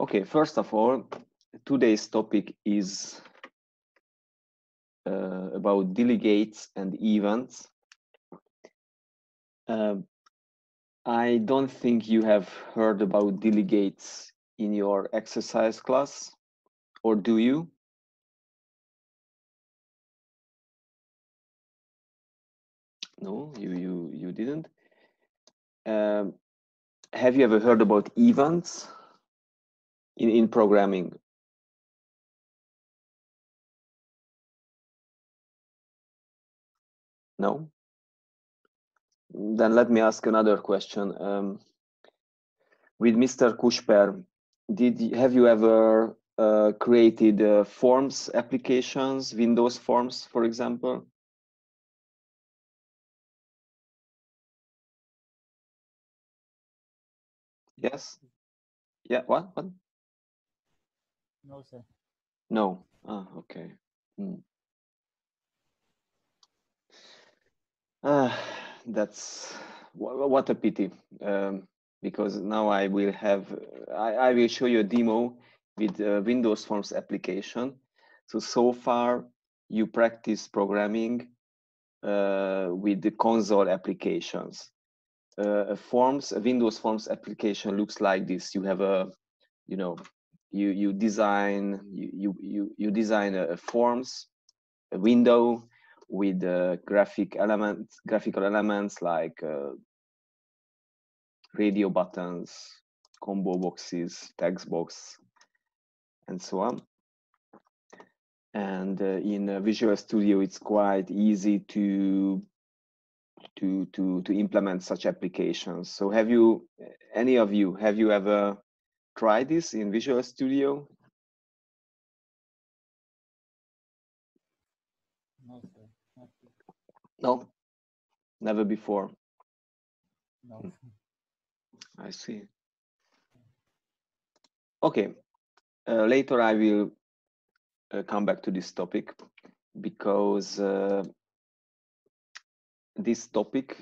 Okay, first of all, today's topic is about delegates and events. I don't think you have heard about delegates in your exercise class, or do you? No, you didn't. Have you ever heard about events in programming? No? Then let me ask another question. With Mr. Kushper, have you ever created forms applications, Windows Forms, for example? Yes? Yeah, what? No, sir. No. Ah, okay. That's what a pity. Because now I will show you a demo with Windows Forms application. So far you practice programming with the console applications. A Windows Forms application looks like this. You have you design design a forms, a window with graphical elements like radio buttons, combo boxes, text box, and so on. And in Visual Studio, it's quite easy to implement such applications. So have you ever tried this in Visual Studio? No, sir. Not yet. No, never before. No. I see. Okay, later I will come back to this topic because this topic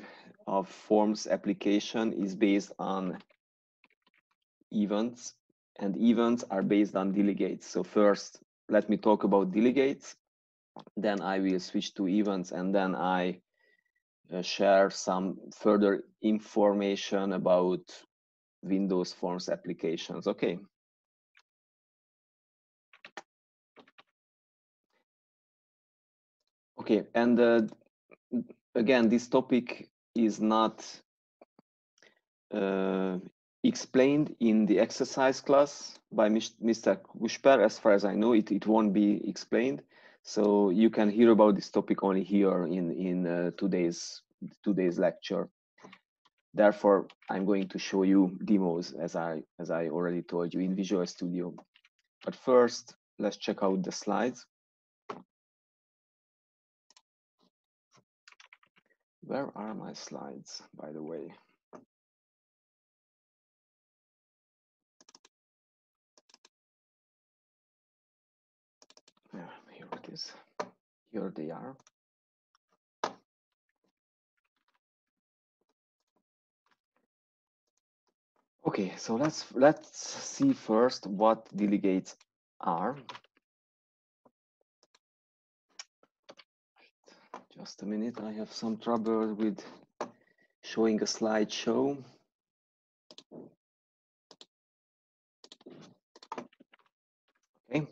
of forms application is based on events, and events are based on delegates. So first, let me talk about delegates, then I will switch to events, and then I share some further information about Windows Forms applications. Okay. Okay, and again, this topic is not explained in the exercise class by Mr. Kushper. As far as I know, it won't be explained. So you can hear about this topic only here in today's lecture. Therefore, I'm going to show you demos as I already told you in Visual Studio. But first, let's check out the slides. Where are my slides, by the way? Yeah, here it is. Here they are. Okay, so let's see first what delegates are. Just a minute, I have some trouble with showing a slideshow. Okay,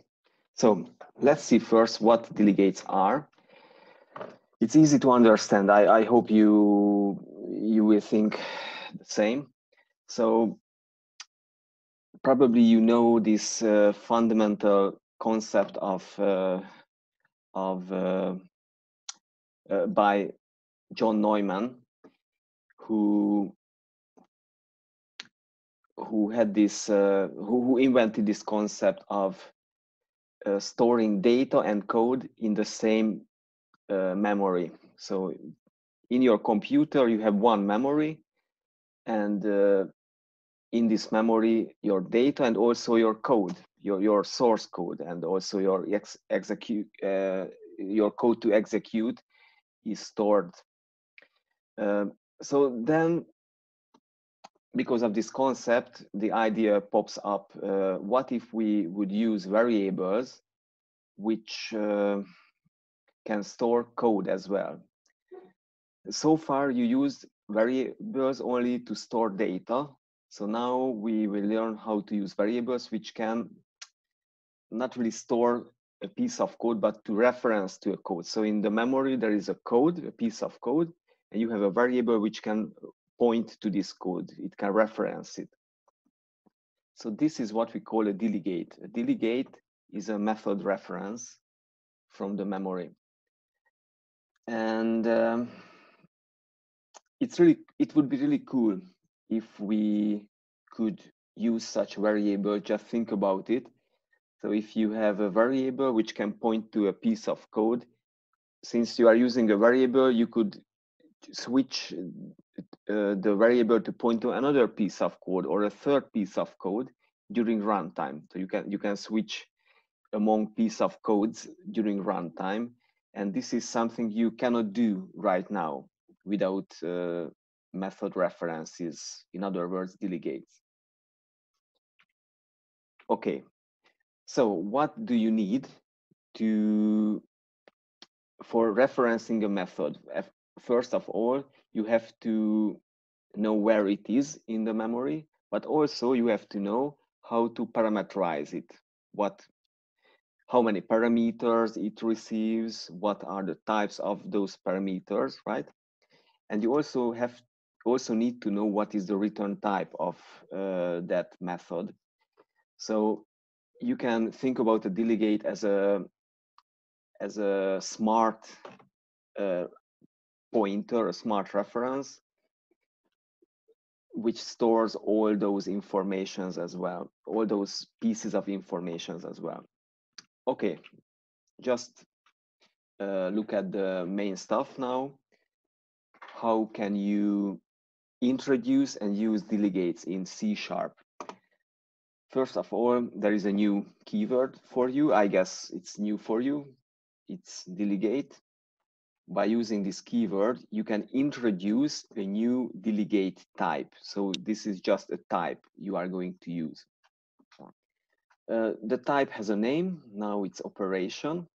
so let's see first what delegates are. It's easy to understand. I hope you will think the same. So probably you know this fundamental concept by John Neumann, who had this who invented this concept of storing data and code in the same memory. So in your computer you have one memory, and in this memory your data and also your code, your source code, and also your your code to execute is stored. So then because of this concept, the idea pops up. What if we would use variables which can store code as well? So far, you used variables only to store data. So now we will learn how to use variables which can not really store a piece of code, but to reference to a code. So in the memory, there is a code, a piece of code, and you have a variable which can point to this code. It can reference it. So this is what we call a delegate. A delegate is a method reference from the memory. And it would be really cool if we could use such variable. Just think about it. So if you have a variable which can point to a piece of code, since you are using a variable, you could switch the variable to point to another piece of code or a third piece of code during runtime. So you can switch among piece of codes during runtime, and this is something you cannot do right now without method references. In other words, delegates. Okay, so what do you need for referencing a method? First of all, you have to know where it is in the memory, but also you have to know how to parameterize it. How many parameters it receives, what are the types of those parameters, right? And you also need to know what is the return type of that method. So you can think about a delegate as a smart pointer, a smart reference, which stores all those informations as well, all those pieces of informations as well. Okay, just look at the main stuff now. How can you introduce and use delegates in C#? First of all, there is a new keyword for you. I guess it's new for you. It's delegate. By using this keyword, you can introduce a new delegate type. So this is just a type you are going to use. The type has a name. Now it's operation.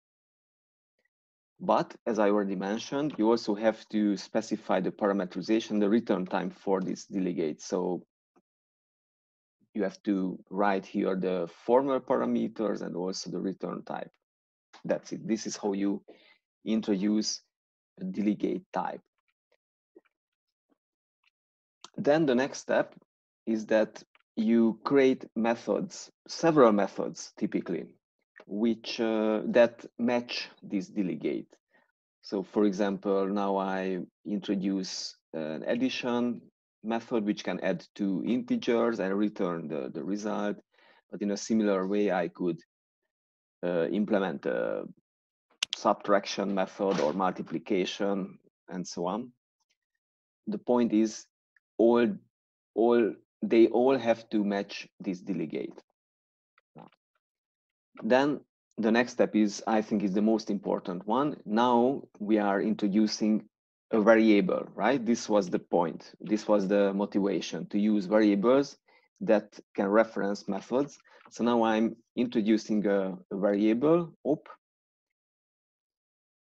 But as I already mentioned, you also have to specify the parameterization, the return time for this delegate. So you have to write here the formal parameters and also the return type. That's it. This is how you introduce a delegate type. Then the next step is that you create methods, several methods typically, which that match this delegate. So for example, now I introduce an addition method which can add two integers and return the result. But in a similar way, I could implement a subtraction method or multiplication and so on. The point is they all have to match this delegate. Then the next step is, I think, is the most important one. Now we are introducing a variable, right? This was the point. This was the motivation to use variables that can reference methods. So now I'm introducing a variable, op.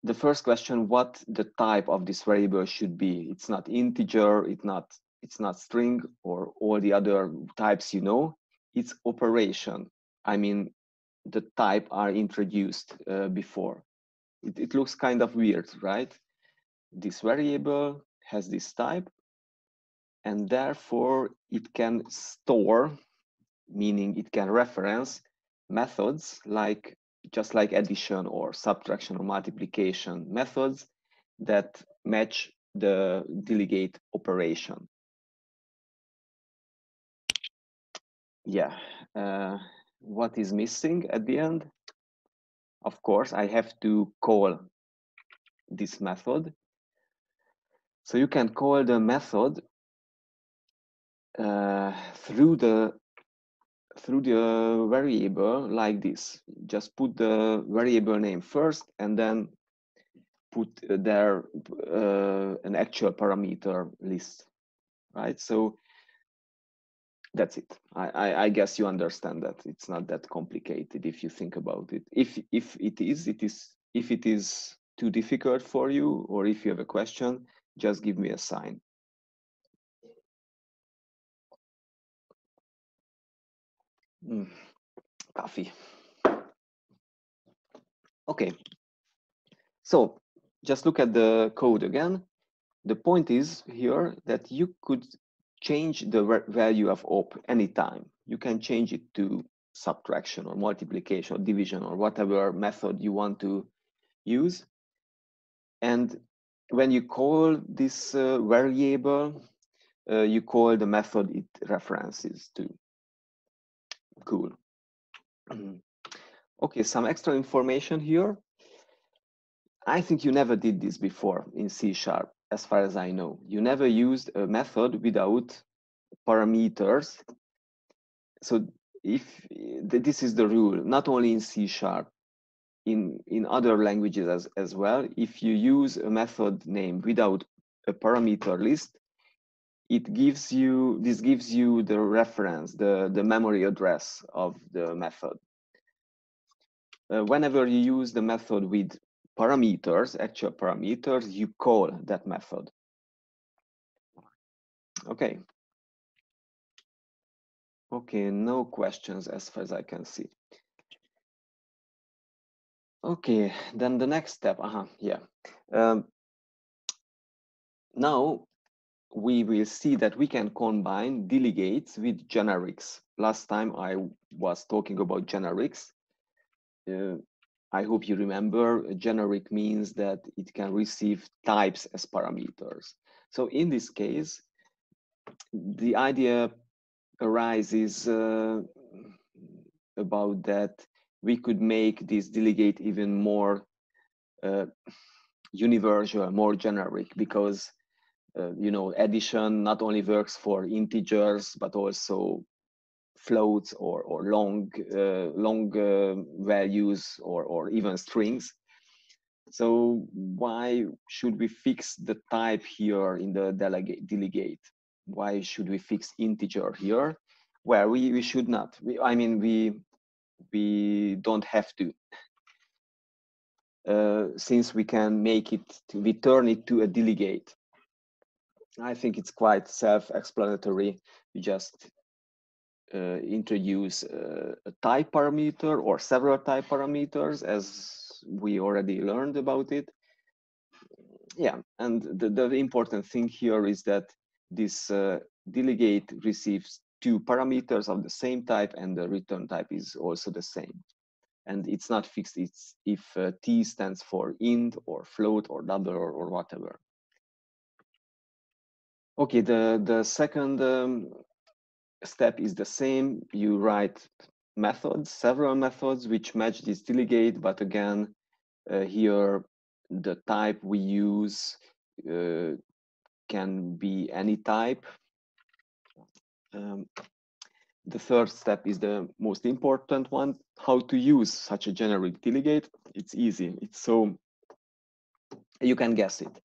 The first question, what the type of this variable should be. It's not integer, it's not string or all the other types you know. It's operation. I mean, the type are introduced before. It looks kind of weird, right? This variable has this type, and therefore it can store, meaning it can reference methods like just like addition or subtraction or multiplication methods that match the delegate operation. Yeah. What is missing at the end? Of course, I have to call this method. So you can call the method through the variable like this. Just put the variable name first and then put there an actual parameter list, right? So That's it. I guess you understand that it's not that complicated if you think about it. If it is, if it is too difficult for you, or if you have a question, just give me a sign. Coffee. Okay. So just look at the code again. The point is here that you could change the value of op anytime. You can change it to subtraction or multiplication or division or whatever method you want to use. And when you call this variable, you call the method it references to. Cool. Okay, some extra information here. I think you never did this before in C#, as far as I know. You never used a method without parameters. So if this is the rule, not only in C#, in other languages as well, if you use a method name without a parameter list, this gives you the reference, the memory address of the method. Whenever you use the method with parameters, actual parameters, you call that method. Okay. Okay, no questions as far as I can see. Okay, then the next step, yeah. Now we will see that we can combine delegates with generics. Last time I was talking about generics. I hope you remember, a generic means that it can receive types as parameters. So in this case, the idea arises about that we could make this delegate even more universal, more generic, because you know, addition not only works for integers but also floats or long values or even strings. So why should we fix the type here in the delegate? Why should we fix integer here? Well, we should not. I mean, we don't have to. Since we can make it, we turn it to a delegate. I think it's quite self-explanatory. We just introduce a type parameter or several type parameters, as we already learned about it. Yeah, and the important thing here is that this delegate receives two parameters of the same type, and the return type is also the same. And it's not fixed. It's if t stands for int or float or double or whatever. Okay, the second step is the same. You write methods, several methods which match this delegate, but again, here the type we use can be any type. The third step is the most important one, how to use such a generic delegate. It's easy. It's so, you can guess it.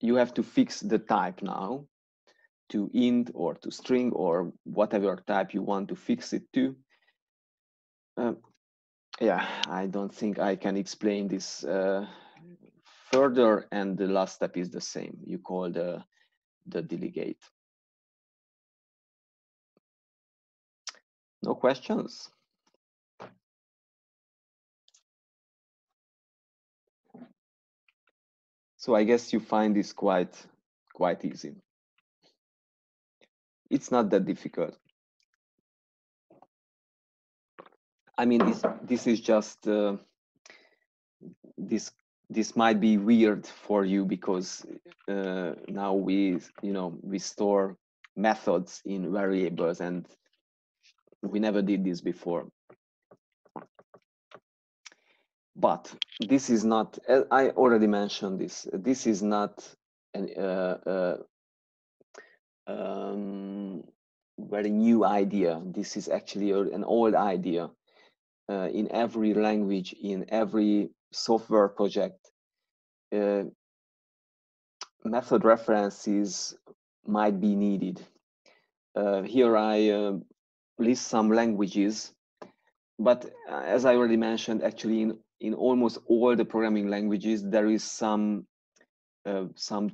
You have to fix the type now to int or to string or whatever type you want to fix it to. Yeah, I don't think I can explain this further, and the last step is the same. You call the delegate. No questions? So I guess you find this quite easy. It's not that difficult. I mean, this is just this might be weird for you because now we store methods in variables, and we never did this before. But this is not, I already mentioned this, this is not an very new idea. This is actually an old idea. In every language, in every software project, method references might be needed. Here I list some languages, but as I already mentioned, actually in almost all the programming languages, there is some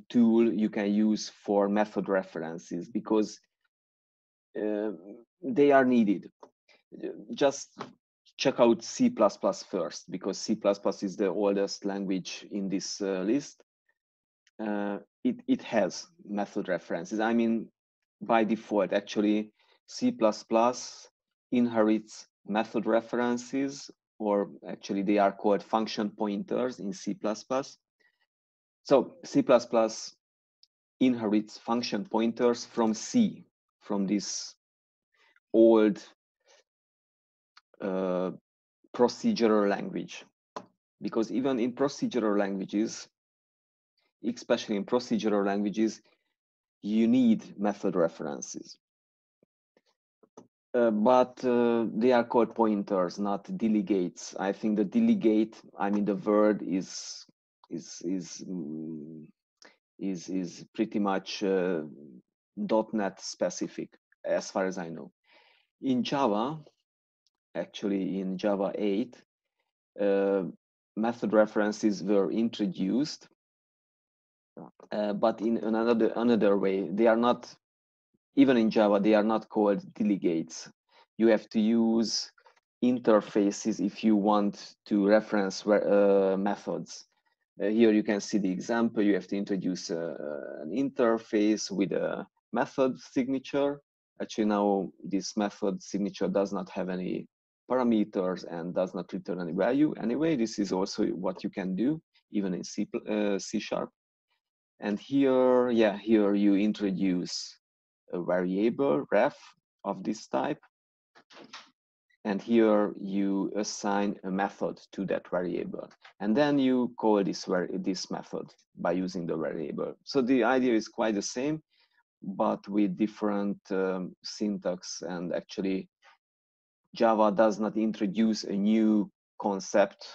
tool you can use for method references because they are needed. Just check out C++ first, because C++ is the oldest language in this list. It has method references. I mean, by default, actually, C++ inherits method references, or actually they are called function pointers in C++. So C++ inherits function pointers from C, from this old procedural language. Because even in procedural languages, especially in procedural languages, you need method references. But they are called pointers, not delegates. I think the delegate, I mean, the word is pretty much .NET specific, as far as I know. In Java, actually in Java 8, method references were introduced, but in another way. They are not, even in Java, they are not called delegates. You have to use interfaces if you want to reference methods. Here you can see the example. You have to introduce an interface with a method signature. Actually, now this method signature does not have any parameters and does not return any value. Anyway, this is also what you can do even in C#. And here, yeah, here you introduce a variable ref of this type. And here you assign a method to that variable. And then you call this method by using the variable. So the idea is quite the same, but with different syntax. And actually, Java does not introduce a new concept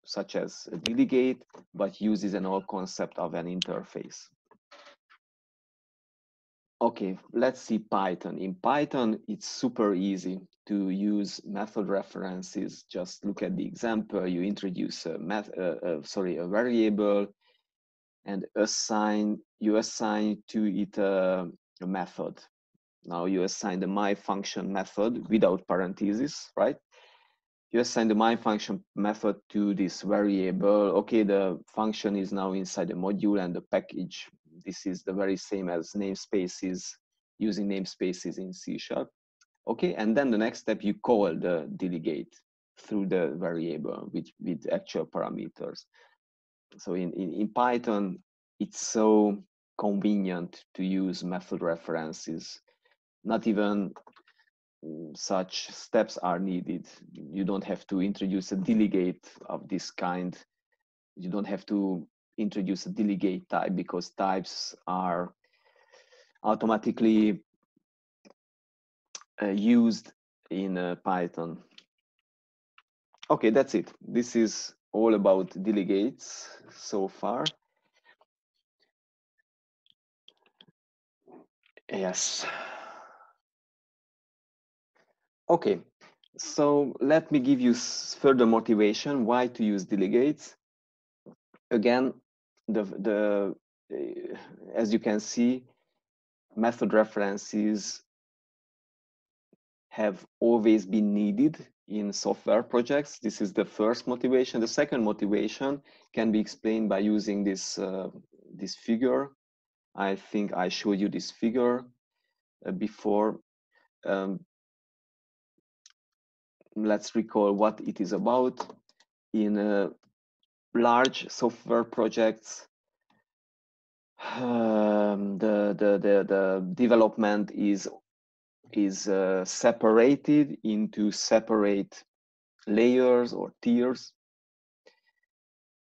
such as a delegate, but uses an old concept of an interface. Okay, let's see Python. In Python, it's super easy to use method references. Just look at the example. You introduce a variable, and you assign to it a method. Now you assign the myFunction method without parentheses, right? You assign the myFunction method to this variable. Okay, the function is now inside the module and the package. This is the very same as namespaces, using namespaces in C#. Okay, and then the next step, you call the delegate through the variable with actual parameters. So in Python, it's so convenient to use method references. Not even such steps are needed. You don't have to introduce a delegate of this kind. You don't have to introduce a delegate type, because types are automatically used in Python. Okay, that's it. This is all about delegates so far. Yes. Okay, so let me give you further motivation why to use delegates. Again, as you can see, method references have always been needed in software projects. This is the first motivation. The second motivation can be explained by using this figure. I think I showed you this figure before. Let's recall what it is about. In large software projects, the development is separated into separate layers or tiers.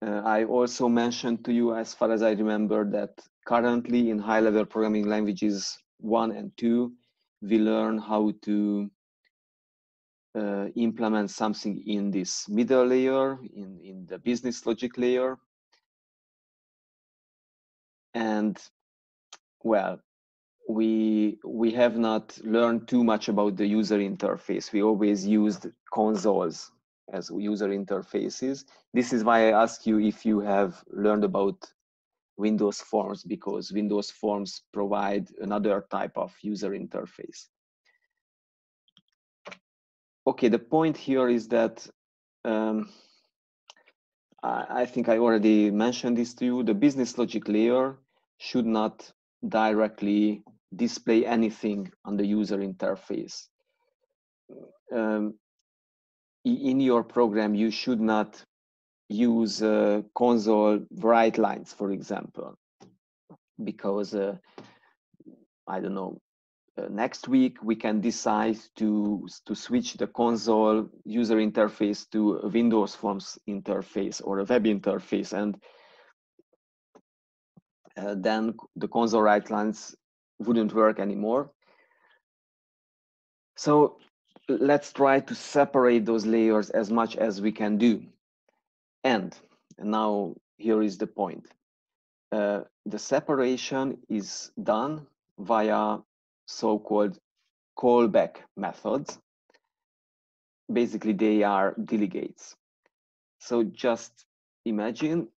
I also mentioned to you, as far as I remember, that currently in high-level programming languages 1 and 2, we learn how to implement something in this middle layer, in the business logic layer. And well, we have not learned too much about the user interface. We always used consoles as user interfaces. This is why I ask you if you have learned about Windows Forms, because Windows Forms provide another type of user interface. Okay, the point here is that I think I already mentioned this to you. The business logic layer should not directly display anything on the user interface. In your program, you should not use console write lines, for example, because I don't know, next week we can decide to switch the console user interface to a Windows Forms interface or a web interface, and then the console write lines wouldn't work anymore. So let's try to separate those layers as much as we can do. And now here is the point. The separation is done via so-called callback methods. Basically, they are delegates. So just imagine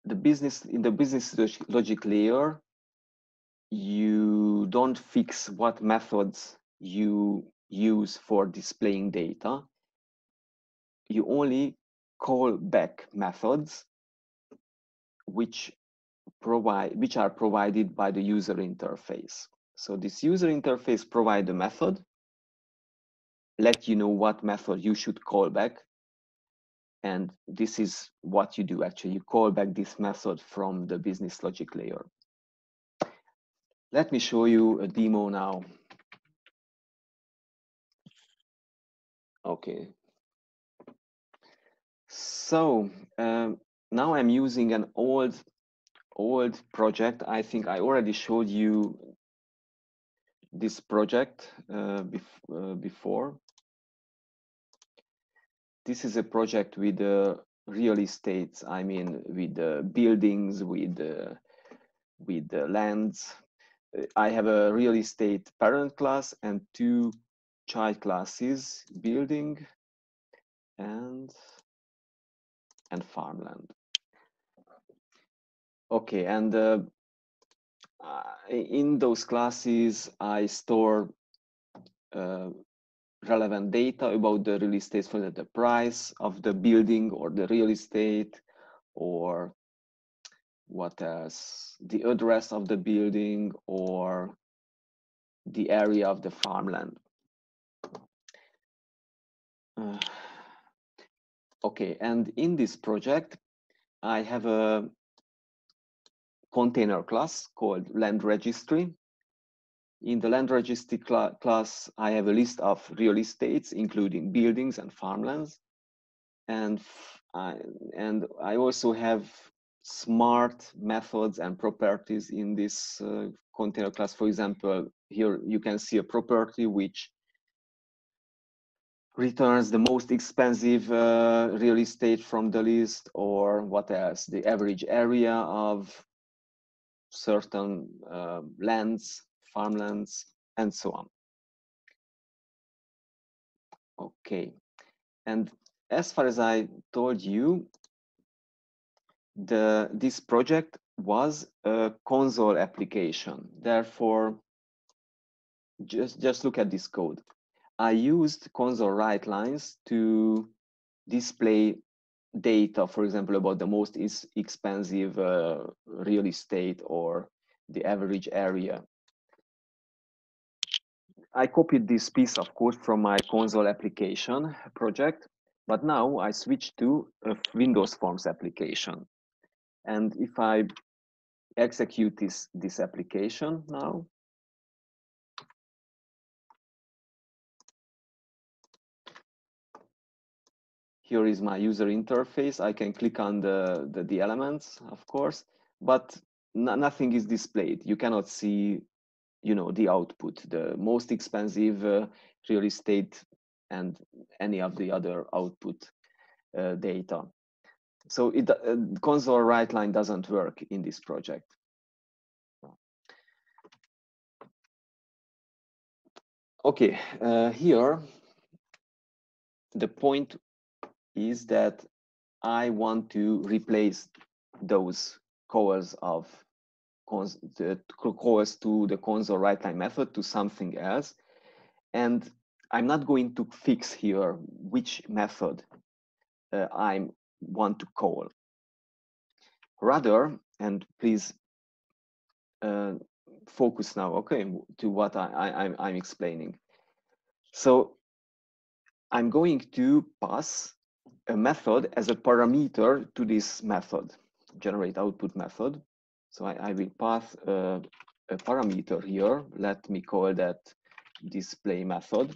in the business logic layer, you don't fix what methods you use for displaying data. You only call back methods which are provided by the user interface. So this user interface provides a method, let you know what method you should call back. And this is what you do actually. You call back this method from the business logic layer. Let me show you a demo now. Okay. So now I'm using an old project. I think I already showed you this project before. This is a project with real estates. I mean, with buildings, with lands. I have a real estate parent class and two child classes, building and farmland. Okay, and in those classes, I store relevant data about the real estate, for the price of the building or the real estate, or what else, the address of the building or the area of the farmland. Okay, and in this project, I have a container class called land registry. In the land registry class, I have a list of real estates, including buildings and farmlands. And I also have smart methods and properties in this container class. For example, here you can see a property which returns the most expensive real estate from the list, or what else, the average area of certain lands, farmlands, and so on. Okay, and as far as I told you, this project was a console application. Therefore, just look at this code. I used console write lines to display data, for example, about the most expensive real estate or the average area. I copied this piece of code from my console application project, but now I switched to a Windows Forms application. And if I execute this application now, here is my user interface. I can click on the elements, of course, but nothing is displayed. You cannot see, the output, the most expensive real estate and any of the other output data. So console write line doesn't work in this project. Okay, here the point is that I want to replace those calls of calls to the console write line method to something else, and I'm not going to fix here which method I want to call. Rather, and please focus now, okay, to what I'm explaining. So I'm going to pass a method as a parameter to this method, generate output method. So I will pass a parameter here. Let me call that display method.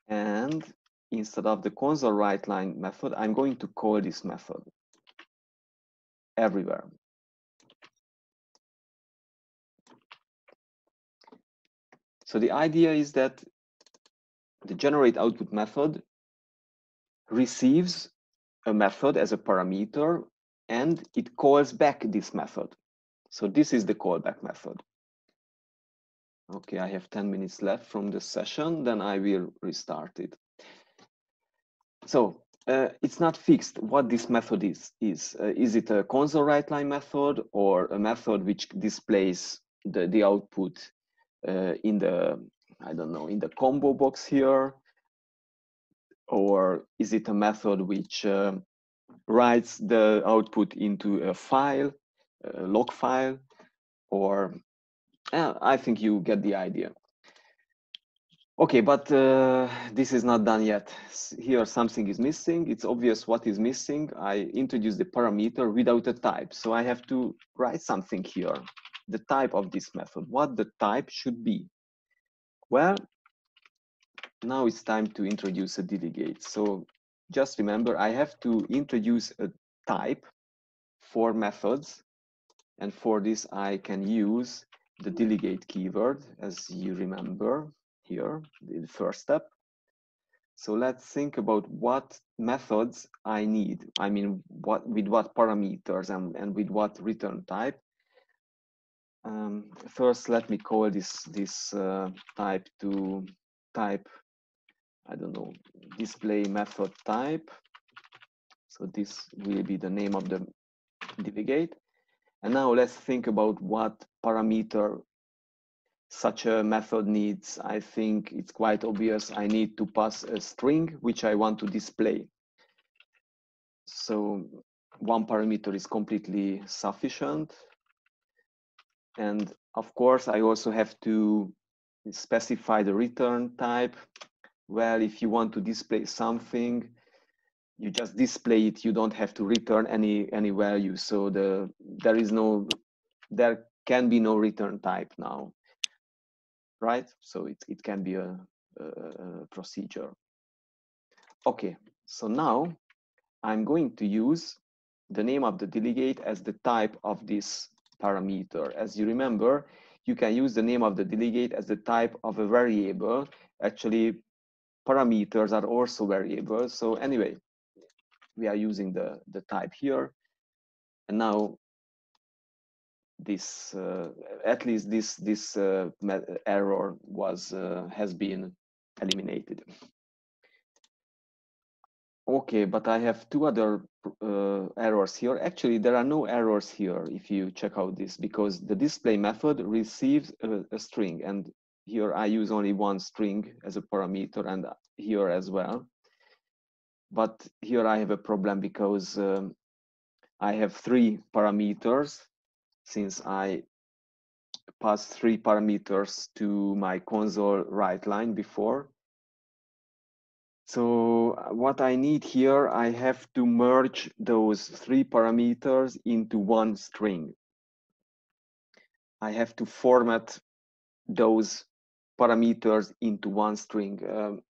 And instead of the console write line method, I'm going to call this method everywhere. So the idea is that the generate output method receives a method as a parameter and it calls back this method. So this is the callback method. Okay, I have 10 minutes left from the session, then I will restart it. So it's not fixed what this method is. Is it a console write line method or a method which displays the output in the, I don't know, in the combo box here? Or is it a method which writes the output into a file, a log file? Or I think you get the idea. Okay, but this is not done yet. Here something is missing. It's obvious what is missing. I introduced the parameter without a type. So I have to write something here, the type of this method, what the type should be. Well, now it's time to introduce a delegate. So just remember, I have to introduce a type for methods. And for this, I can use the delegate keyword, as you remember here, the first step. So let's think about what methods I need. I mean, with what parameters and with what return type. First, let me call this type to type, I don't know, display method type. So this will be the name of the delegate. And now let's think about what parameter such a method needs. I think it's quite obvious. I need to pass a string which I want to display. So one parameter is completely sufficient. And of course, I also have to specify the return type. Well, if you want to display something, you just display it. You don't have to return any value. So there can be no return type now, right? So it can be a procedure. Okay, so now I'm going to use the name of the delegate as the type of this parameter. As you remember, you can use the name of the delegate as the type of a variable. Actually, parameters are also variables. So anyway, we are using the type here. And now this, at least this error has been eliminated. Okay, but I have two other errors here. Actually, there are no errors here if you check out this, because the display method receives a string, and here I use only one string as a parameter, and here as well. But here I have a problem because I have three parameters, since I passed three parameters to my console write line before. So what I need here, I have to merge those three parameters into one string. I have to format those parameters into one string.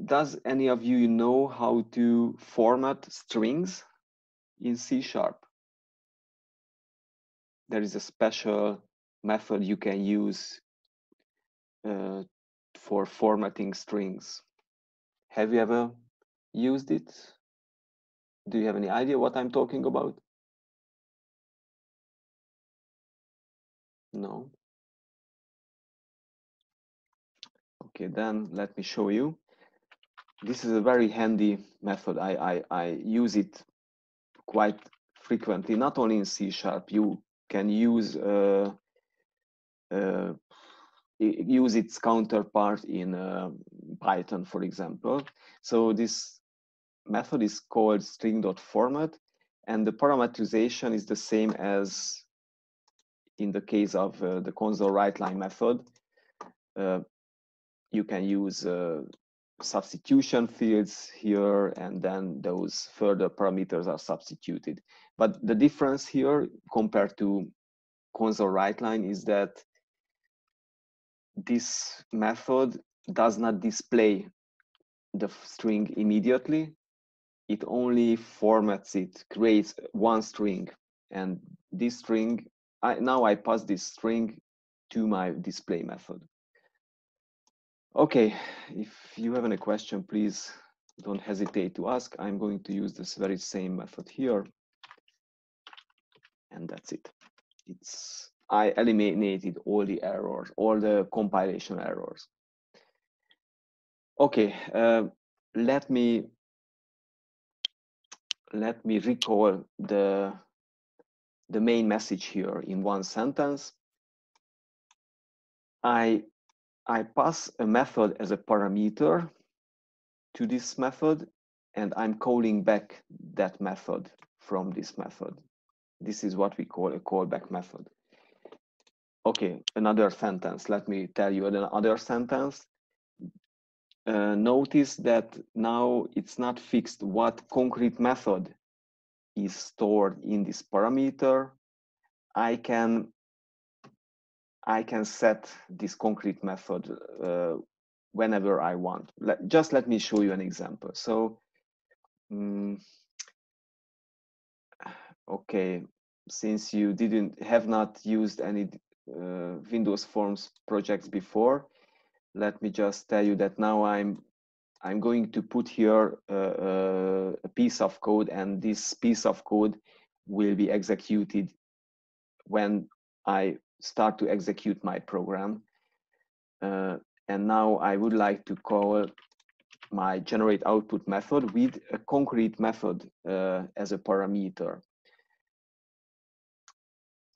Does any of you know how to format strings in C#? There is a special method you can use for formatting strings. Have you ever used it? Do you have any idea what I'm talking about? No. Okay, then let me show you. This is a very handy method. I use it quite frequently, not only in C#. You can use use its counterpart in Python, for example. So this method is called string.format, and the parameterization is the same as in the case of the console write line method. You can use substitution fields here, and then those further parameters are substituted. But the difference here compared to console write line is that this method does not display the string immediately. It only formats it, creates one string, and this string, now I pass this string to my display method. Okay, if you have any question, please don't hesitate to ask. I'm going to use this very same method here. And that's it. I eliminated all the errors, all the compilation errors. Okay, let me recall the main message here in one sentence. I pass a method as a parameter to this method, and I'm calling back that method from this method. This is what we call a callback method. Okay, another sentence. Let me tell you another sentence. Notice that now it's not fixed what concrete method is stored in this parameter. I can set this concrete method whenever I want. Just let me show you an example. So, okay, since you have not used any Windows Forms projects before, let me just tell you that now I'm going to put here a piece of code, and this piece of code will be executed when I start to execute my program. And now I would like to call my generate output method with a concrete method as a parameter.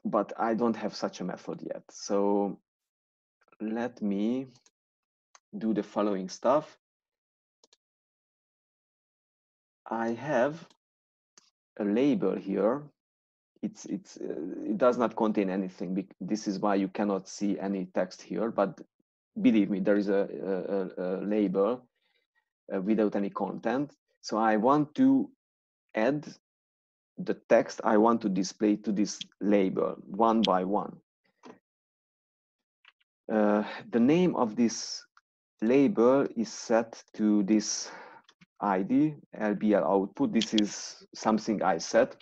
But I don't have such a method yet. So let me do the following stuff. I have a label here. It does not contain anything. This is why you cannot see any text here. But believe me, there is a label without any content. So I want to add the text I want to display to this label one by one. The name of this label is set to this ID, LBL output. This is something I set.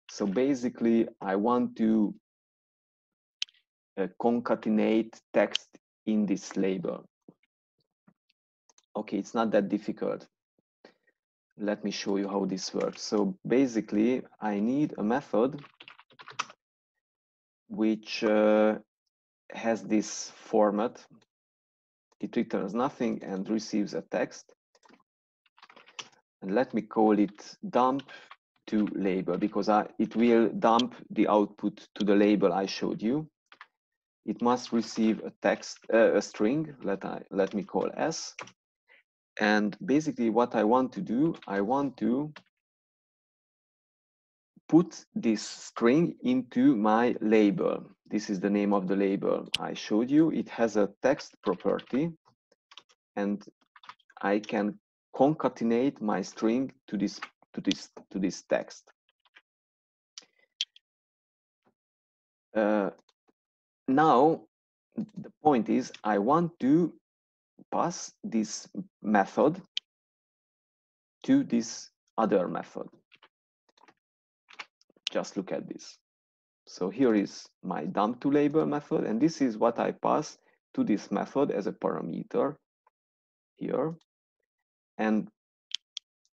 So basically, I want to concatenate text in this label. Okay, it's not that difficult. Let me show you how this works. So basically, I need a method which has this format. It returns nothing and receives a text. And let me call it dump to label, because it will dump the output to the label I showed you. It must receive a text, a string, let me call S. And basically what I want to do, I want to put this string into my label. This is the name of the label I showed you. It has a text property, and I can concatenate my string to this text. Now the point is, I want to pass this method to this other method. Just look at this. So here is my dump to label method, and this is what I pass to this method as a parameter here. And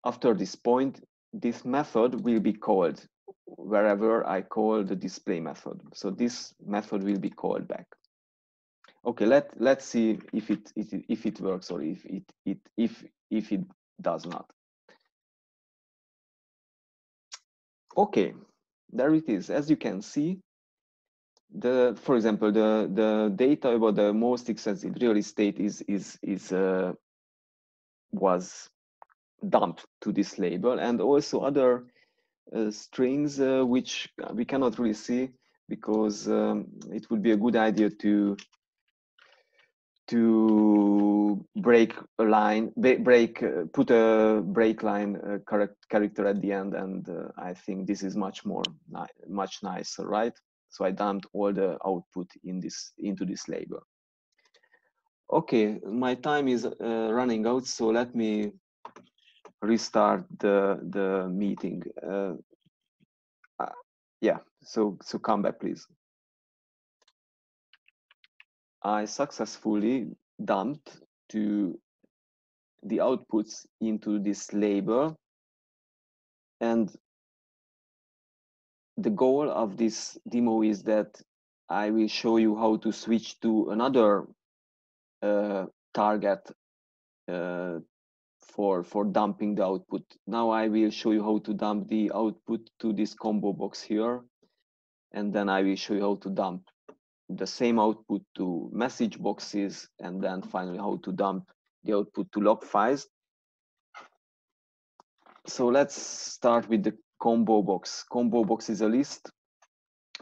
after this point, this method will be called wherever I call the display method. So this method will be called back. Okay, let's see if it works or if it does not. Okay, there it is. As you can see, for example, the data about the most expensive real estate was dumped to this label, and also other strings which we cannot really see because it would be a good idea to break a line, put a break line character at the end, and I think this is much nicer, right? So I dumped all the output into this label. Okay, my time is running out, so let me restart the meeting. Yeah, so come back, please. I successfully dumped the outputs into this label, and the goal of this demo is that I will show you how to switch to another target for dumping the output. Now I will show you how to dump the output to this combo box here, and then I will show you how to dump the same output to message boxes, and then finally how to dump the output to log files. So let's start with the combo box. Combo box is a list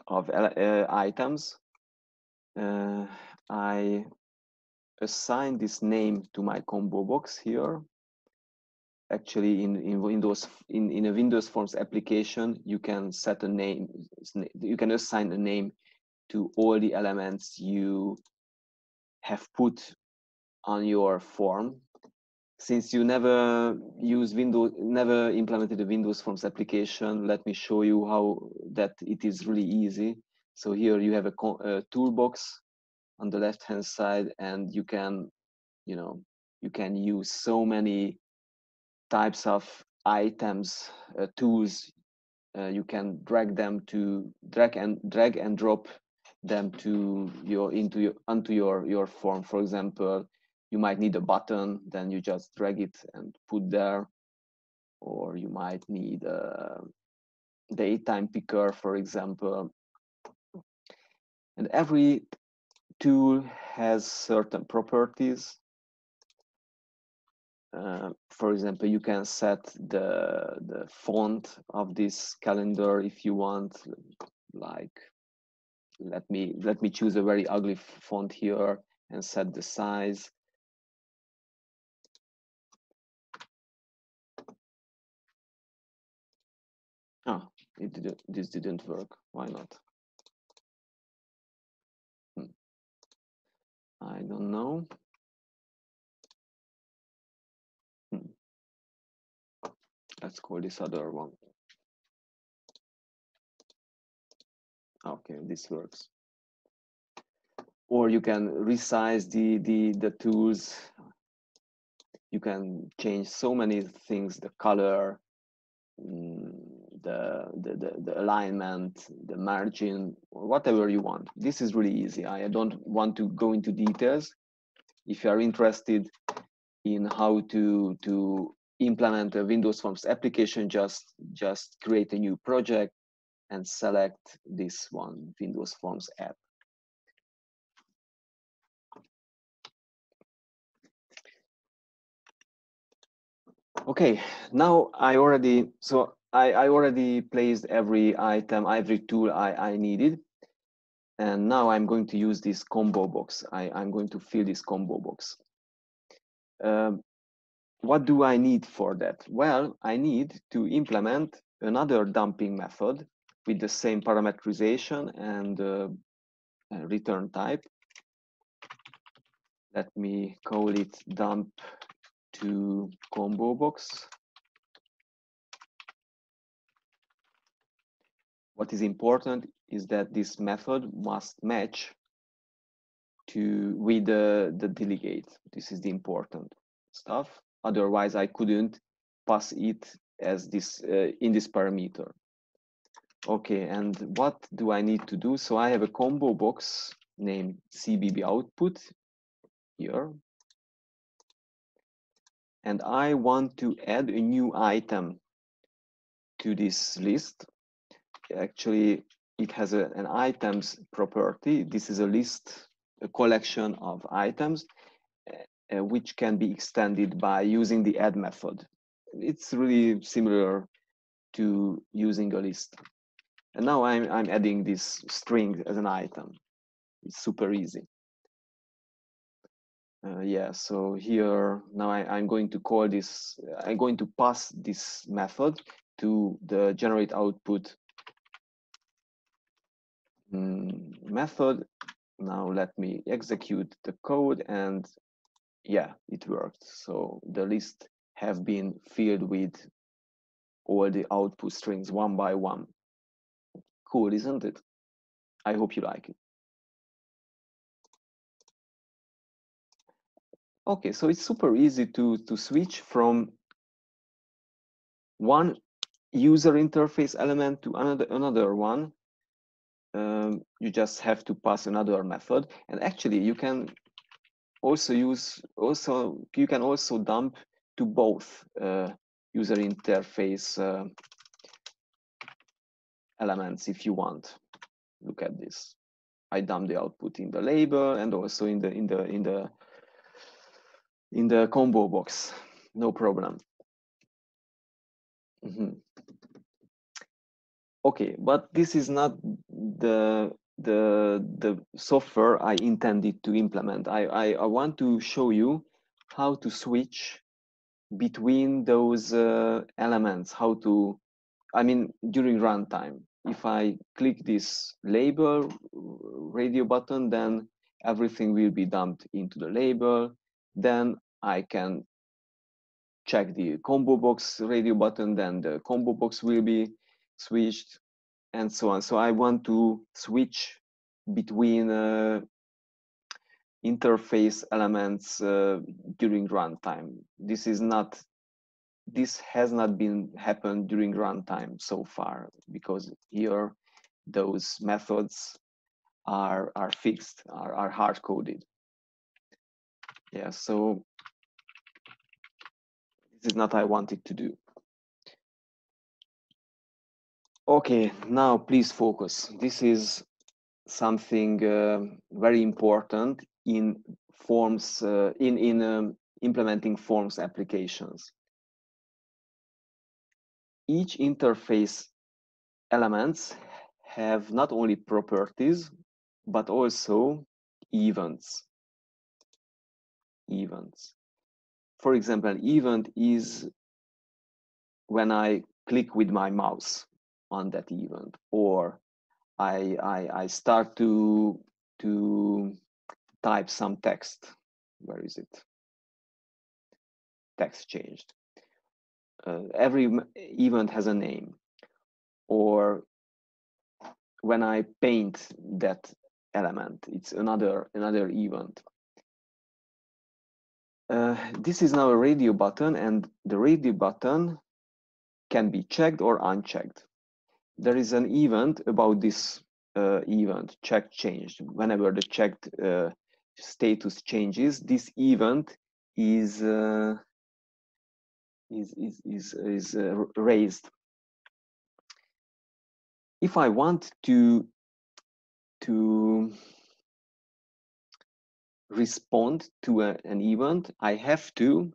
of items. I assign this name to my combo box here. Actually, in Windows, in a Windows Forms application, you can set a name. You can assign a name to all the elements you have put on your form. Since you never implemented a Windows Forms application, let me show you how that it is really easy. So here you have a toolbox on the left-hand side, and you can use so many types of items, tools. You can drag and drop them onto your form. For example, you might need a button, then you just drag it and put there, or you might need a date time picker, for example. And every tool has certain properties. For example, you can set the font of this calendar if you want. Like, let me choose a very ugly font here and set the size. Oh, this didn't work. Why not? I don't know. Let's call this other one. Okay, this works. Or you can resize the tools. You can change so many things: the color, the alignment, the margin, whatever you want. This is really easy. I don't want to go into details. If you are interested in how to implement a Windows Forms application, just create a new project and select this one, Windows Forms app. Okay, now I already placed every item, every tool I needed. And now I'm going to use this combo box. I'm going to fill this combo box. What do I need for that? Well, I need to implement another dumping method with the same parameterization and return type. Let me call it dump to combo box. What is important is that this method must match with the delegate. This is the important stuff. Otherwise, I couldn't pass it as this in this parameter. Okay, and what do I need to do? So I have a combo box named CBB output here. And I want to add a new item to this list. Actually, it has an items property. This is a list, a collection of items, which can be extended by using the add method. It's really similar to using a list. And now I'm adding this string as an item. It's super easy. Yeah, so here now I'm going to call this, I'm going to pass this method to the generate output method. Now let me execute the code, and yeah, it worked. So the list have been filled with all the output strings one by one. Cool, isn't it? I hope you like it. Okay, so it's super easy to switch from one user interface element to another one. You just have to pass another method, and actually you can also dump to both user interface elements if you want. Look at this. I dump the output in the label and also in the combo box. No problem. Okay, but this is not the software I intended to implement. I want to show you how to switch between those elements, how to, I mean, during runtime. If I click this label radio button, then everything will be dumped into the label. Then I can check the combo box radio button, then the combo box will be switched, and so on. So I want to switch between interface elements during runtime. This has not been happened during runtime so far, because here those methods are fixed, are hard coded. Yeah, so this is not what I wanted to do. Okay, now please focus. This is something very important in forms, in implementing forms applications. Each interface elements have not only properties, but also events. For example, an event is when I click with my mouse on that event, or I start to type some text. Where is it? Text changed. Every event has a name. Or when I paint that element, it's another event. This is now a radio button, and the radio button can be checked or unchecked. There is an event about this event, check changed. Whenever the checked status changes, this event is raised. If I want to respond to an event, I have to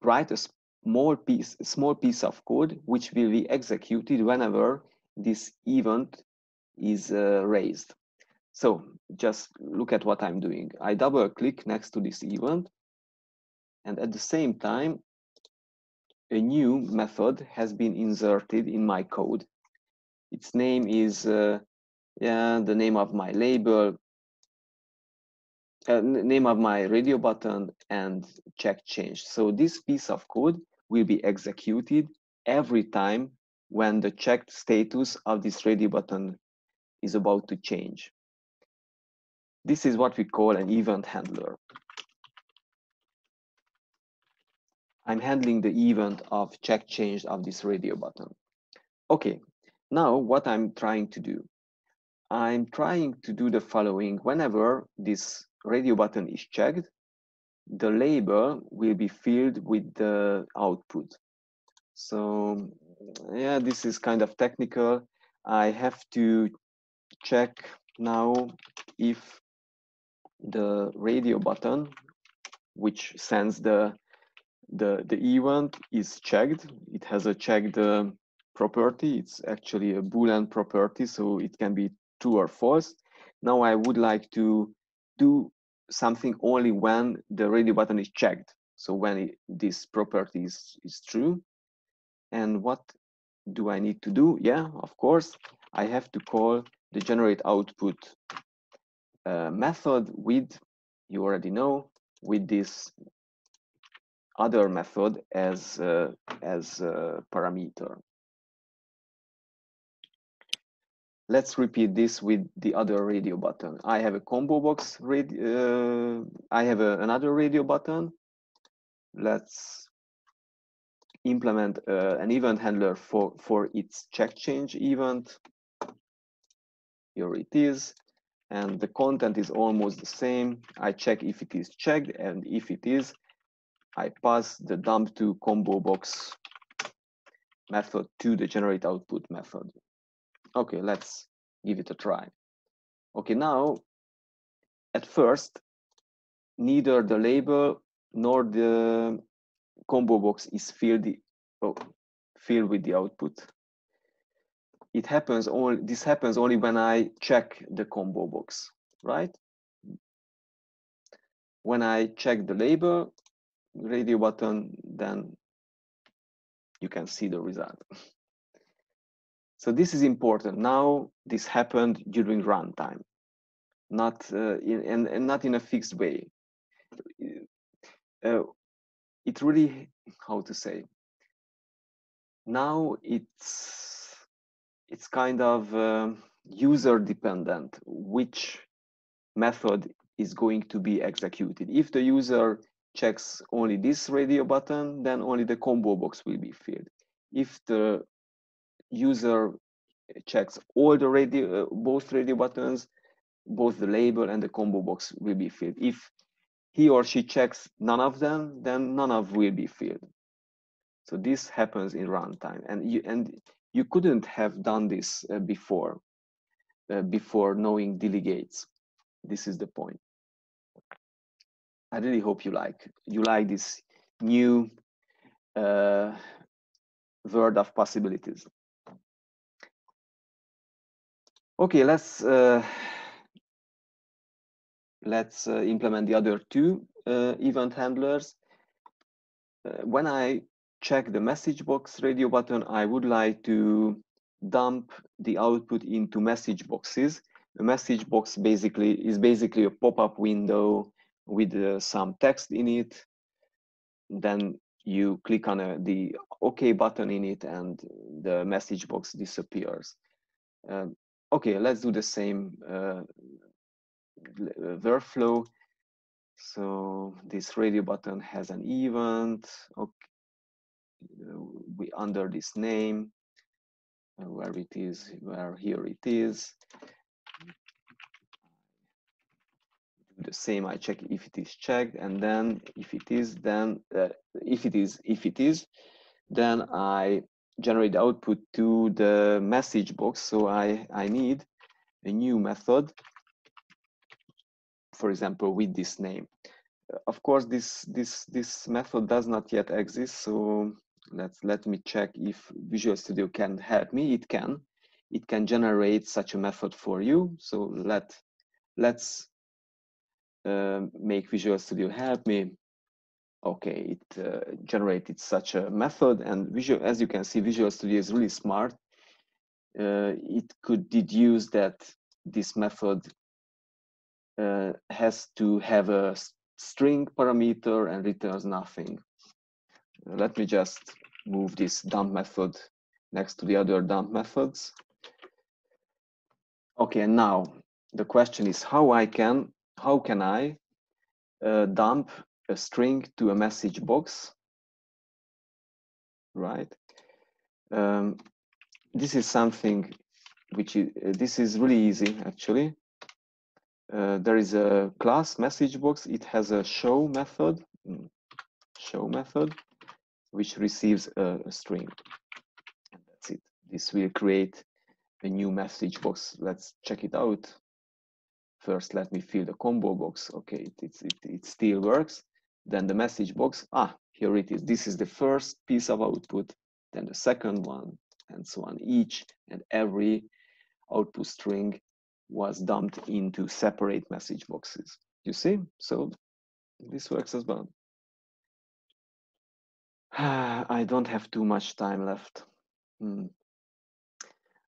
write a small piece of code which will be executed whenever this event is raised. So just look at what I'm doing. I double click next to this event, and at the same time, a new method has been inserted in my code. Its name is the name of my label, name of my radio button, and check change. So this piece of code will be executed every time when the checked status of this radio button is about to change. This is what we call an event handler. I'm handling the event of check change of this radio button. Okay, now what I'm trying to do. I'm trying to do the following. Whenever this radio button is checked, the label will be filled with the output. So yeah, this is kind of technical. I have to check now if the radio button, which sends the event, is checked. It has a checked property. It's actually a Boolean property, so it can be true or false. Now I would like to do something only when the radio button is checked. So when this property is true. And what do I need to do? Yeah, of course, I have to call the generate output method with, you already know, with this other method as a parameter. Let's repeat this with the other radio button. I have a combo box radio. I have another radio button. Let's implement an event handler for its check change event. Here it is, and the content is almost the same. I check if it is checked, and if it is, I pass the dump to combo box method to the generate output method. Okay, let's give it a try. Okay, now at first, neither the label nor the combo box is filled with the output. It happens only, this happens only when I check the combo box, right? When I check the label, radio button, then you can see the result. So this is important. Now this happened during runtime, not and not in a fixed way. It really, how to say? Now it's kind of user dependent which method is going to be executed. If the user checks only this radio button, then only the combo box will be filled. If the user checks all the both radio buttons, both the label and the combo box will be filled. If he or she checks none of them, then none of will be filled. So this happens in runtime, and you couldn't have done this before knowing delegates. This is the point. I really hope you like this new world of possibilities. Okay, let's implement the other two event handlers. When I check the message box radio button, I would like to dump the output into message boxes. A message box is basically a pop-up window with some text in it. Then you click on the OK button in it, and the message box disappears. Okay, let's do the same workflow. So this radio button has an event. Okay, under this name, where here it is. Do the same. I check if it is checked, and then if it is, then then I generate the output to the message box. So I need a new method, for example, with this name. Of course, this method does not yet exist. So let me check if Visual Studio can help me. It can generate such a method for you. So let's make Visual Studio help me. Okay, it generated such a method, and as you can see, Visual Studio is really smart. It could deduce that this method has to have a string parameter and returns nothing. Let me just move this dump method next to the other dump methods. Okay, and now the question is how can I dump a string to a message box right? This is something which is, this is really easy actually. There is a class message box. It has a show method, which receives a string. And that's it. This will create a new message box. Let's check it out. First, let me fill the combo box. Okay, it still works. Then the message box. Here it is. This is the first piece of output, then the second one, and so on. Each and every output string was dumped into separate message boxes. You see? So this works as well. I don't have too much time left.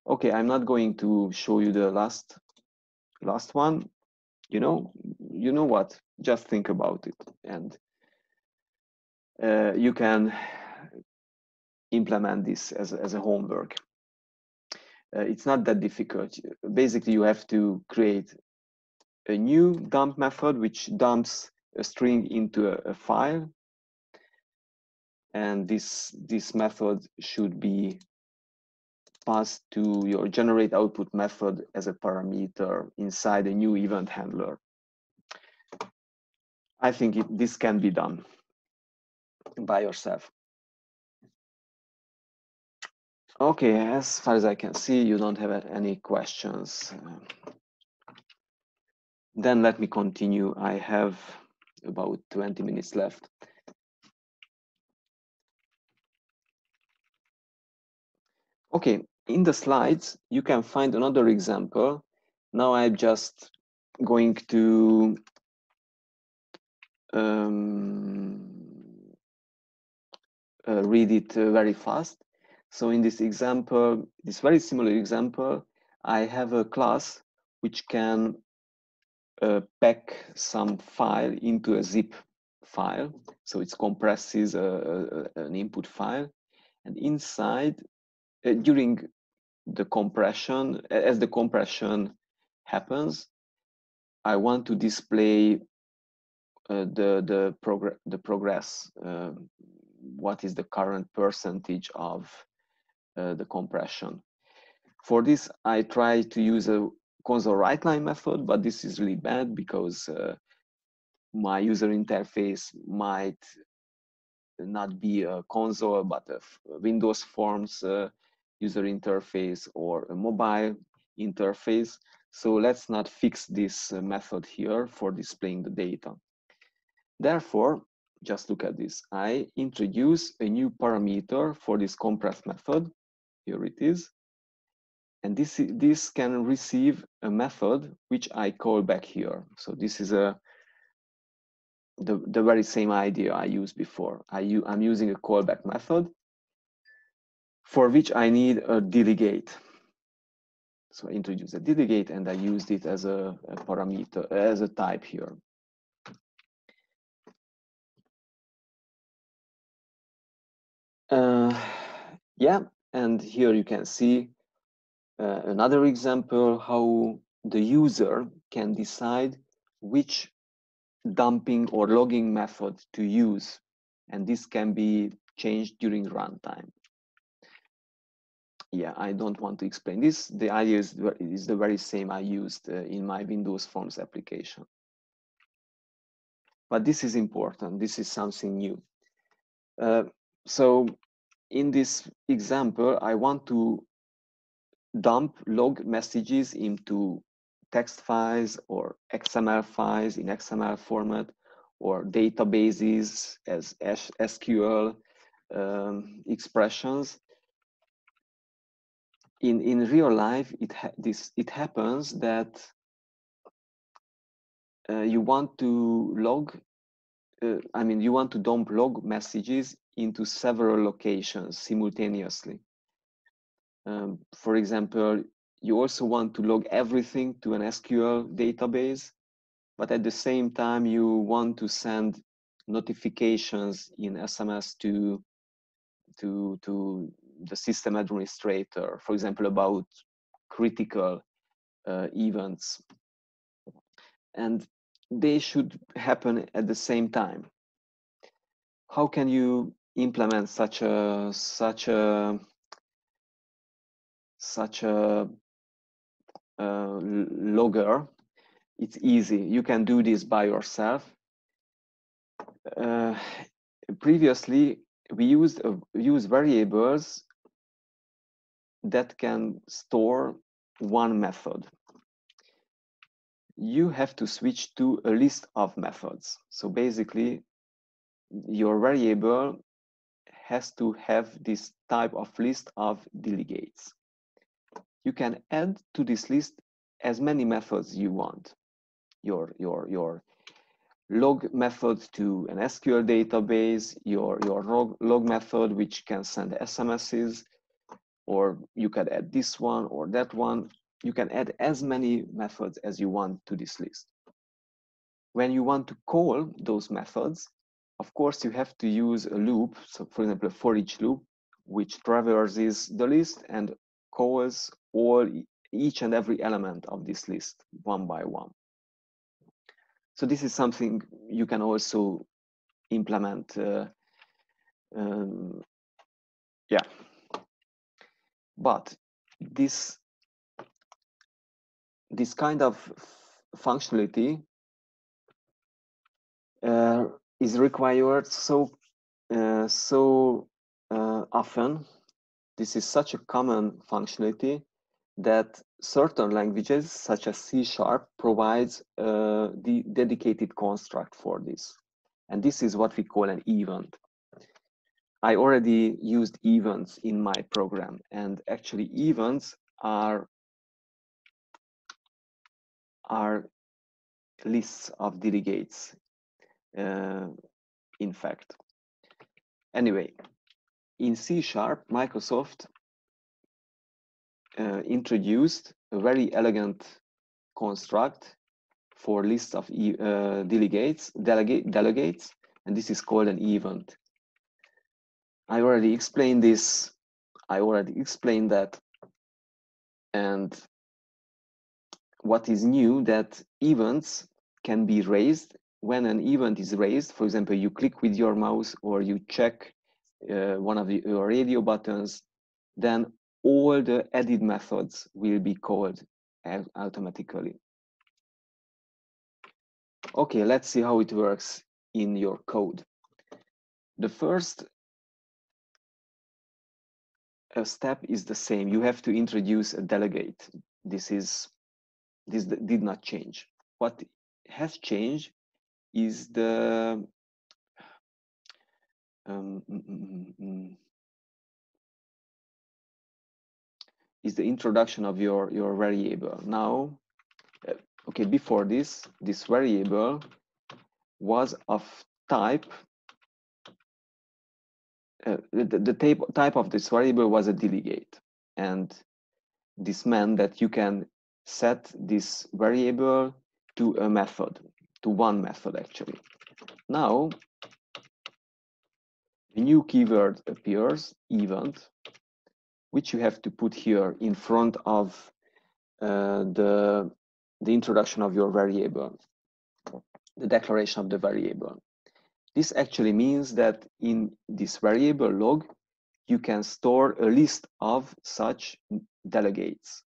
Okay, I'm not going to show you the last one. You know what? Just think about it, and you can implement this as a homework. It's not that difficult. Basically, you have to create a new dump method which dumps a string into a file, and this method should be passed to your generate output method as a parameter inside a new event handler. I think this can be done by yourself. Okay, as far as I can see, you don't have any questions. Then let me continue. I have about 20 minutes left. Okay, in the slides, you can find another example. Now I'm just going to read it very fast. So in this example, this very similar example, I have a class which can pack some file into a zip file. So it compresses an input file, and inside, during the compression, as the compression happens, I want to display the progress. What is the current percentage of the compression? For this, I try to use a console write line method, but this is really bad because my user interface might not be a console, but a Windows Forms user interface or a mobile interface. So let's not fix this method here for displaying the data. Therefore, just look at this. I introduce a new parameter for this compress method. Here it is. And this can receive a method which I call back here. So this is the very same idea I used before. I'm using a callback method for which I need a delegate. So I introduce a delegate and I used it as a parameter, as a type here. Yeah, and here you can see another example how the user can decide which dumping or logging method to use, and this can be changed during runtime. Yeah, I don't want to explain this. The idea is the very same I used in my Windows Forms application. But this is important. This is something new. So in this example, I want to dump log messages into text files or XML files in XML format, or databases as SQL expressions. In real life, it happens that you want to log. You want to dump log messages into several locations simultaneously. For example, you also want to log everything to an SQL database, but at the same time, you want to send notifications in SMS to the system administrator, for example, about critical events. And they should happen at the same time. How can you implement such a logger, it's easy. You can do this by yourself. Previously, we used variables that can store one method. You have to switch to a list of methods. So basically, your variable has to have this type of list of delegates. You can add to this list as many methods you want. Your log method to an SQL database, your log method, which can send SMSs, or you can add this one or that one. You can add as many methods as you want to this list. When you want to call those methods, of course, you have to use a loop. So for example, a for each loop, which traverses the list and calls each and every element of this list one by one. So this is something you can also implement. Yeah, but this kind of functionality is required so often. This is such a common functionality that certain languages, such as C# provides the dedicated construct for this. And this is what we call an event. I already used events in my program, and actually events are lists of delegates, in fact. Anyway, in C#, Microsoft introduced a very elegant construct for lists of delegates, and this is called an event. I already explained this. I already explained that. And what is new, that events can be raised. When an event is raised, for example, you click with your mouse or you check one of your radio buttons, then all the added methods will be called automatically. Okay, let's see how it works in your code. The first step is the same. You have to introduce a delegate. This did not change. What has changed is the introduction of your variable. Now, okay, before this variable was of type. The type of this variable was a delegate, and this meant that you can set this variable to a method, to one method actually. Now, a new keyword appears, event, which you have to put here in front of the introduction of your variable, the declaration of the variable. This actually means that in this variable log, you can store a list of such delegates,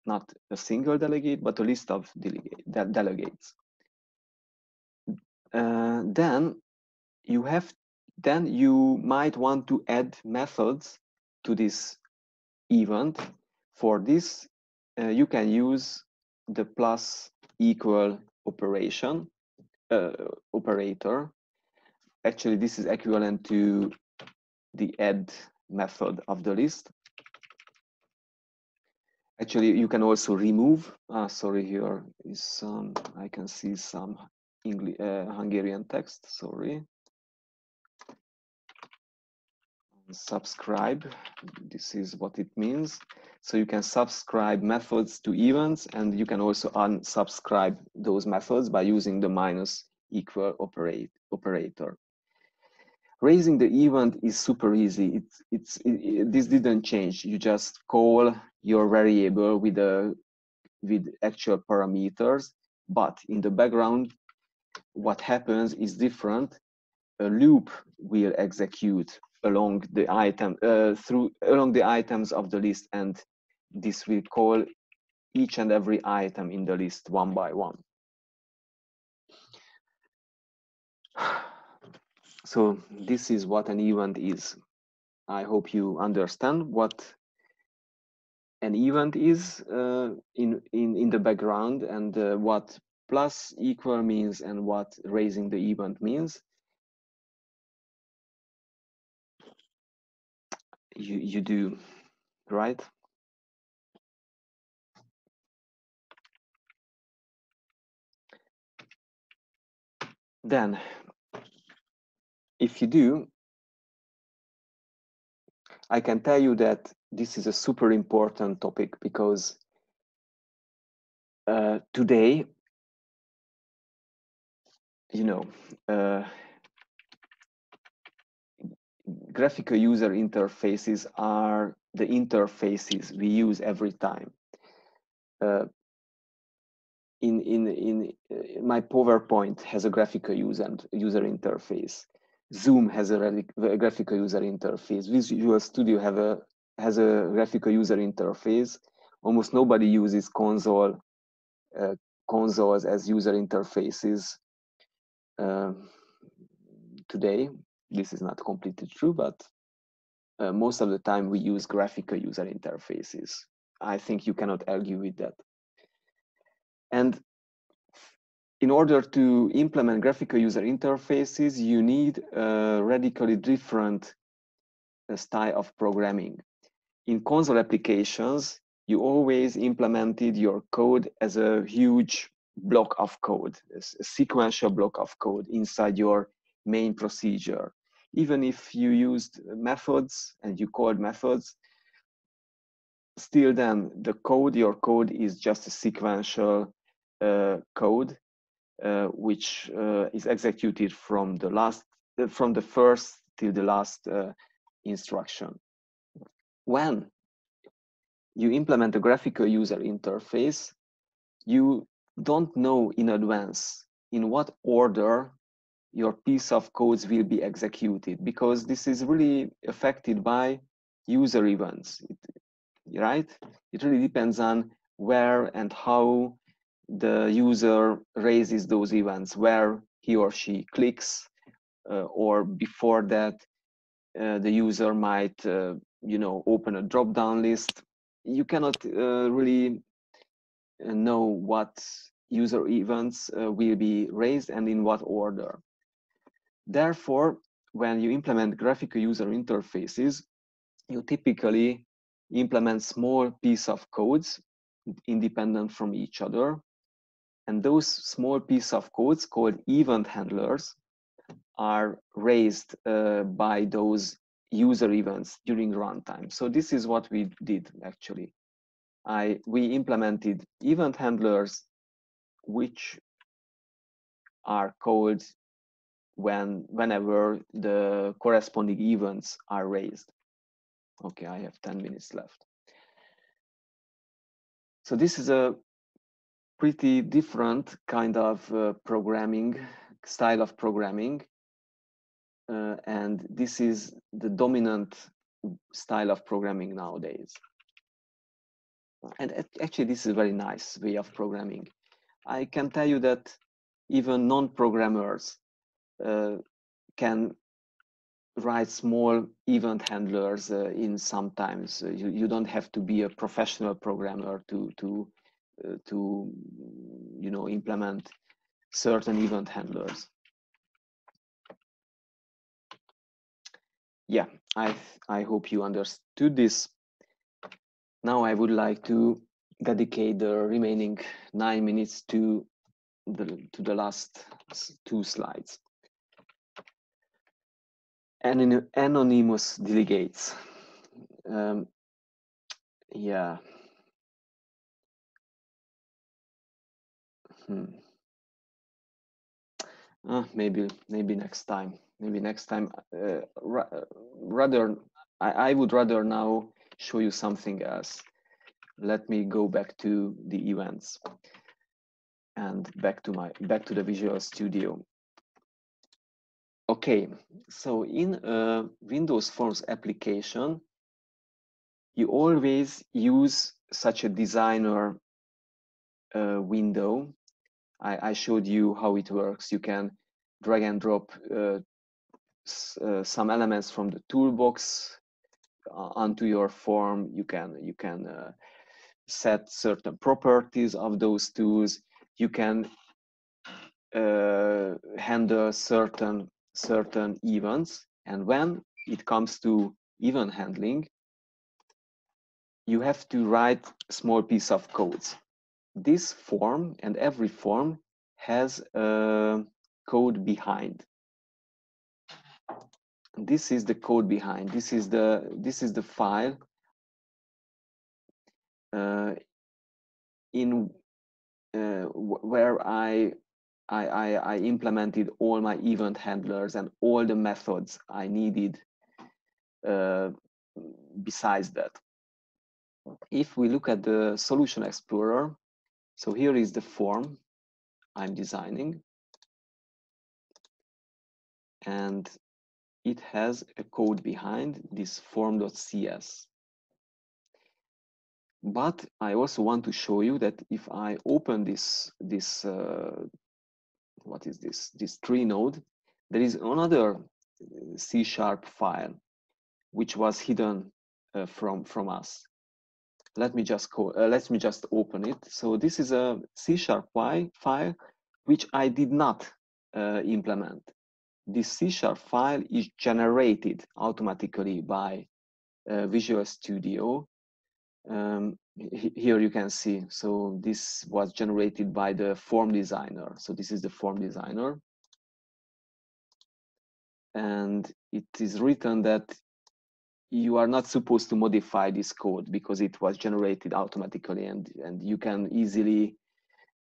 not a single delegate, but a list of delegates. Then you might want to add methods to this event. For this, you can use the plus equal operator. Actually, this is equivalent to the add method of the list. Actually, you can also remove. Sorry, here is some. I can see some English, Hungarian text. Sorry. Subscribe. This is what it means. So you can subscribe methods to events, and you can also unsubscribe those methods by using the minus equal operator. Raising the event is super easy. This didn't change. You just call your variable with actual parameters, but in the background, what happens is different. a loop will execute along the item along the items of the list, and this will call each and every item in the list one by one. So this is what an event is. I hope you understand what an event is in the background, and what plus equal means and what raising the event means. You do, right? Then, if you do, I can tell you that this is a super important topic, because today, you know, graphical user interfaces are the interfaces we use every time. In my PowerPoint has a graphical user interface. Zoom has a graphical user interface. Visual Studio has a graphical user interface. Almost nobody uses consoles as user interfaces today. This is not completely true, but most of the time we use graphical user interfaces. I think you cannot argue with that. And in order to implement graphical user interfaces, you need a radically different style of programming. In console applications, you always implemented your code as a huge block of code, a sequential block of code inside your main procedure. Even if you used methods and you called methods, still then your code is just a sequential code which is executed from the first till the last instruction. When you implement a graphical user interface, you don't know in advance in what order your piece of codes will be executed, because this is really affected by user events, right? It really depends on where and how the user raises those events, where he or she clicks, or before that, the user might, open a drop-down list. You cannot really know what user events will be raised and in what order. Therefore, when you implement graphical user interfaces, you typically implement small piece of codes independent from each other. And those small piece of codes, called event handlers, are raised by those user events during runtime. So this is what we did actually. We implemented event handlers, which are called whenever the corresponding events are raised. Okay, I have 10 minutes left. So this is a pretty different kind of programming, style of programming. And this is the dominant style of programming nowadays. And actually, this is a very nice way of programming. I can tell you that even non-programmers can write small event handlers in sometimes. You don't have to be a professional programmer to implement certain event handlers. Yeah, I hope you understood this. Now I would like to dedicate the remaining 9 minutes to the last 2 slides. Anonymous delegates. Yeah. Maybe next time. Maybe next time. Rather, I would rather now show you something else. Let me go back to the events and back to the Visual Studio. Okay, so in a Windows Forms application, you always use such a designer window. I showed you how it works. You can drag and drop some elements from the toolbox onto your form. You can set certain properties of those tools. You can handle certain events, and when it comes to event handling, you have to write a small piece of codes. This form and every form has a code behind. This is the code behind. This is the file where I implemented all my event handlers and all the methods I needed besides that. If we look at the Solution Explorer, so here is the form I'm designing, and it has a code behind this form.cs. But I also want to show you that if I open this what is this tree node, there is another C# file which was hidden from us. Let me just open it. So this is a C# file which I did not implement. This C# file is generated automatically by Visual Studio. Here you can see, so this was generated by the form designer. So this is the form designer. And it is written that you are not supposed to modify this code because it was generated automatically, and you can easily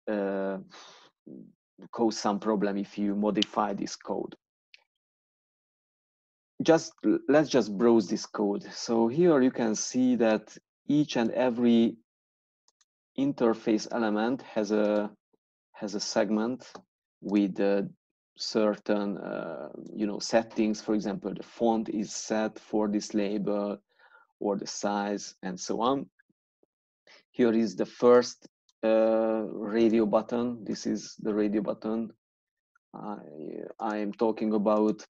cause some problem if you modify this code. Let's just browse this code. So here you can see that each and every interface element has a segment with certain settings. For example, the font is set for this label, or the size, and so on. Here is the first radio button. This is the radio button I am talking about.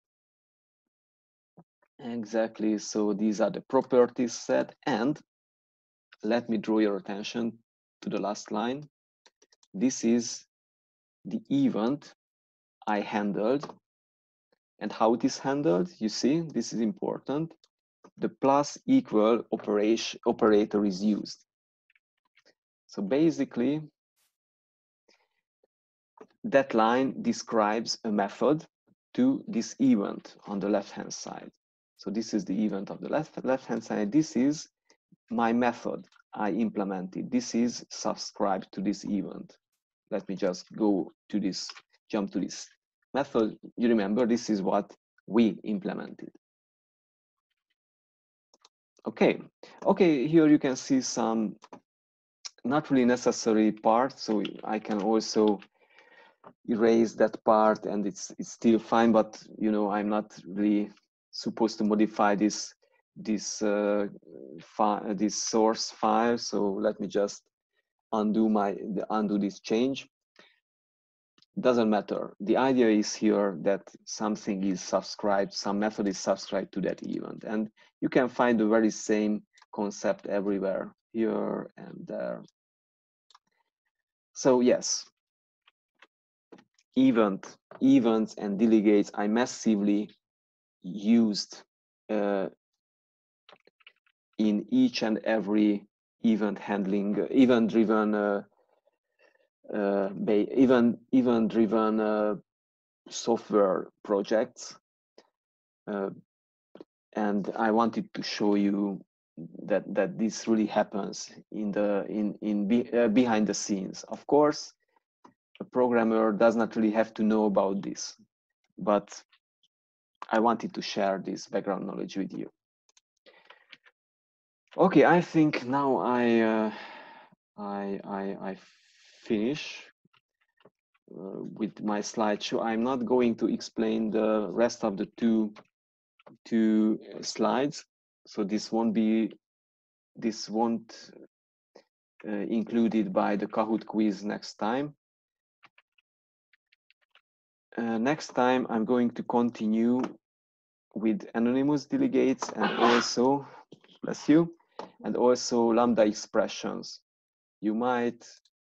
Exactly. So these are the properties set, and let me draw your attention to the last line. This is the event I handled, and how it is handled. You see, this is important. The plus equal operator is used. So basically, that line describes a method to this event on the left-hand side. So this is the event of the left-hand side. This is my method I implemented. This is subscribed to this event. Let me just jump to this method. You remember, this is what we implemented. Okay, here you can see some not really necessary parts, so I can also erase that part and it's still fine, but I'm not really supposed to modify this source file. So let me just undo this change. Doesn't matter. The idea is here that something is subscribed, some method is subscribed to that event, and you can find the very same concept everywhere, here and there. So yes, events and delegates I massively used in each and every event handling, event-driven software projects, and I wanted to show you that this really happens behind the scenes. Of course, a programmer does not really have to know about this, but I wanted to share this background knowledge with you. Okay, I think now I finish with my slideshow. I'm not going to explain the rest of the two slides, so this won't included by the Kahoot quiz next time. Next time I'm going to continue with anonymous delegates and also, bless you, and also Lambda expressions. You might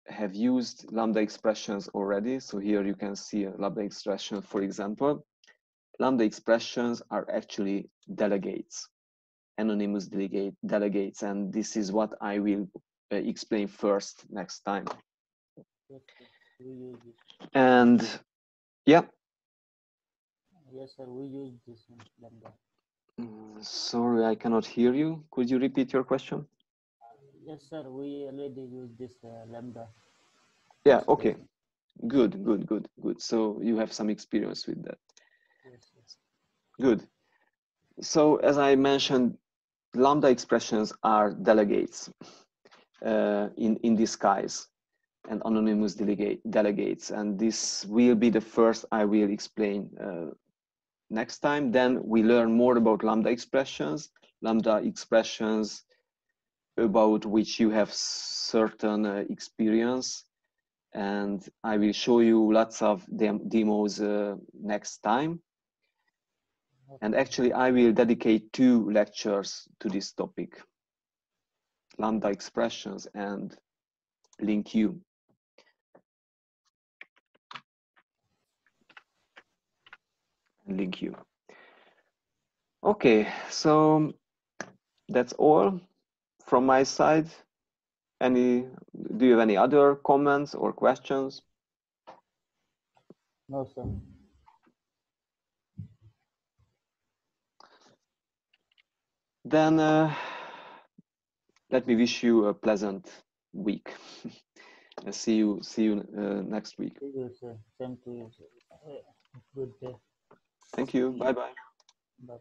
have used Lambda expressions already. So here you can see a Lambda expression, for example. Lambda expressions are actually delegates, anonymous delegates, and this is what I will explain first next time. Yes, sir. We use it. And yeah. Yes, sir. We use this in Lambda. Sorry, I cannot hear you. Could you repeat your question? Yes, sir. We already use this Lambda. Yeah. Okay. Good. So you have some experience with that. Yes, sir. Good. So as I mentioned, Lambda expressions are delegates in disguise and anonymous delegates. And this will be the first I will explain next time. Then we learn more about Lambda expressions about which you have certain experience. And I will show you lots of demos next time. And actually, I will dedicate 2 lectures to this topic, Lambda expressions and LINQ. Okay, so that's all from my side. Do you have any other comments or questions? No, sir. Then let me wish you a pleasant week. See you next week. See you, sir. Same to you, sir. Good day. Thank you. Bye-bye. Bye.